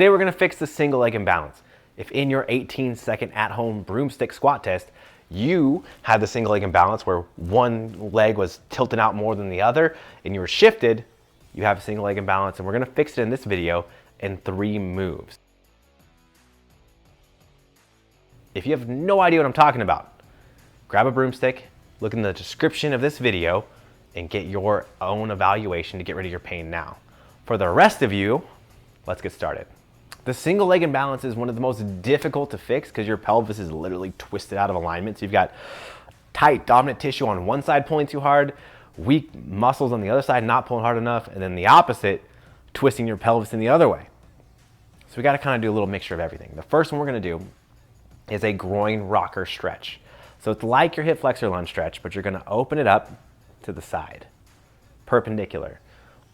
Today we're gonna fix the single leg imbalance. If in your 18-second at-home broomstick squat test, you had the single leg imbalance where one leg was tilted out more than the other and you were shifted, you have a single leg imbalance, and we're gonna fix it in this video in 3 moves. If you have no idea what I'm talking about, grab a broomstick, look in the description of this video, and get your own evaluation to get rid of your pain now. For the rest of you, let's get started. The single leg imbalance is one of the most difficult to fix because your pelvis is literally twisted out of alignment. So you've got tight dominant tissue on one side pulling too hard, weak muscles on the other side not pulling hard enough, and then the opposite, twisting your pelvis in the other way. So we got to kind of do a little mixture of everything. The first one we're going to do is a groin rocker stretch. So it's like your hip flexor lunge stretch, but you're going to open it up to the side, perpendicular.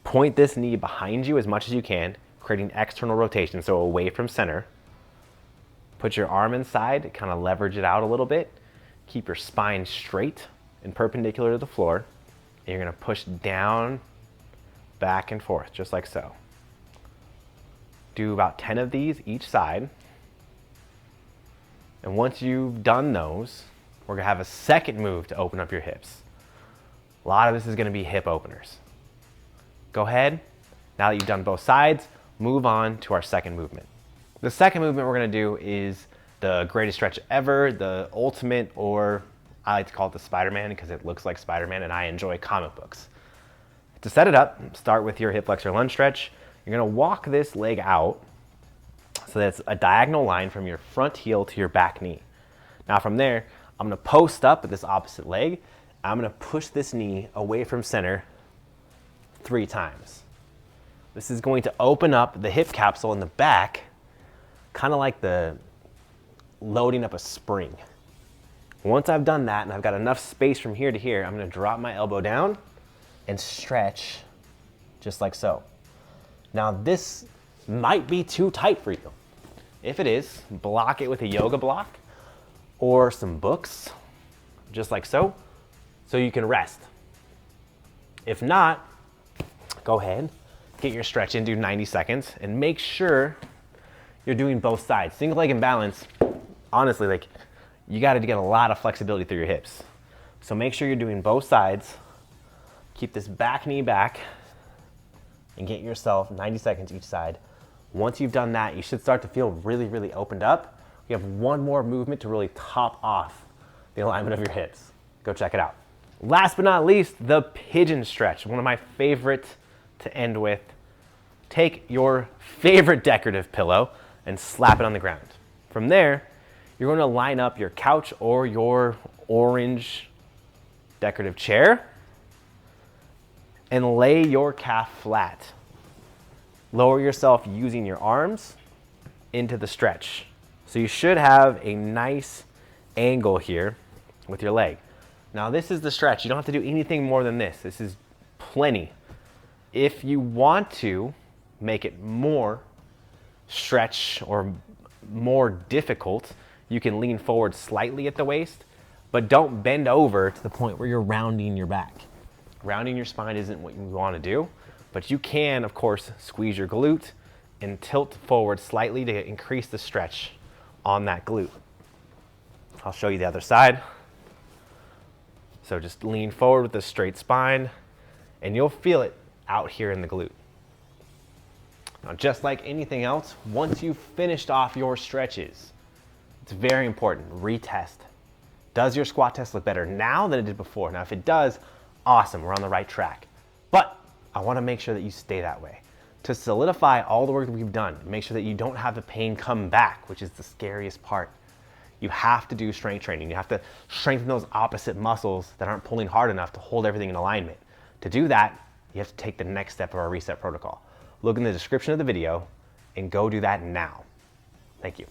Point this knee behind you as much as you can, creating external rotation, so away from center. Put your arm inside, kind of leverage it out a little bit. Keep your spine straight and perpendicular to the floor. And you're going to push down, back and forth, just like so. Do about 10 of these each side. And once you've done those, we're going to have a second move to open up your hips. A lot of this is going to be hip openers. Go ahead, now that you've done both sides, move on to our second movement. The second movement we're going to do is the greatest stretch ever, the ultimate, or I like to call it the Spider-Man because it looks like Spider-Man and I enjoy comic books. To set it up, start with your hip flexor lunge stretch. You're going to walk this leg out so that it's a diagonal line from your front heel to your back knee. Now from there, I'm going to post up with this opposite leg. I'm going to push this knee away from center 3 times. This is going to open up the hip capsule in the back, kind of like the loading up a spring. Once I've done that and I've got enough space from here to here, I'm going to drop my elbow down and stretch just like so. Now this might be too tight for you. If it is, block it with a yoga block or some books, just like so you can rest. If not, go ahead, get your stretch in, do 90 seconds, and make sure you're doing both sides. Single leg imbalance, honestly, like you got to get a lot of flexibility through your hips. So make sure you're doing both sides. Keep this back knee back and get yourself 90 seconds each side. Once you've done that, you should start to feel really, really opened up. You have one more movement to really top off the alignment of your hips. Go check it out. Last but not least, the pigeon stretch, one of my favorite to end with. Take your favorite decorative pillow and slap it on the ground. From there, you're going to line up your couch or your orange decorative chair and lay your calf flat. Lower yourself using your arms into the stretch. So you should have a nice angle here with your leg. Now this is the stretch. You don't have to do anything more than this. This is plenty. If you want to make it more stretch or more difficult, you can lean forward slightly at the waist, but don't bend over to the point where you're rounding your back. Rounding your spine isn't what you want to do, but you can, of course, squeeze your glute and tilt forward slightly to increase the stretch on that glute. I'll show you the other side. So just lean forward with a straight spine and you'll feel it out here in the glute. Now, just like anything else, once you've finished off your stretches, it's very important, retest. Does your squat test look better now than it did before? Now, if it does, awesome, we're on the right track. But I wanna make sure that you stay that way. To solidify all the work that we've done, make sure that you don't have the pain come back, which is the scariest part. You have to do strength training. You have to strengthen those opposite muscles that aren't pulling hard enough to hold everything in alignment. To do that, you have to take the next step of our reset protocol. Look in the description of the video and go do that now. Thank you.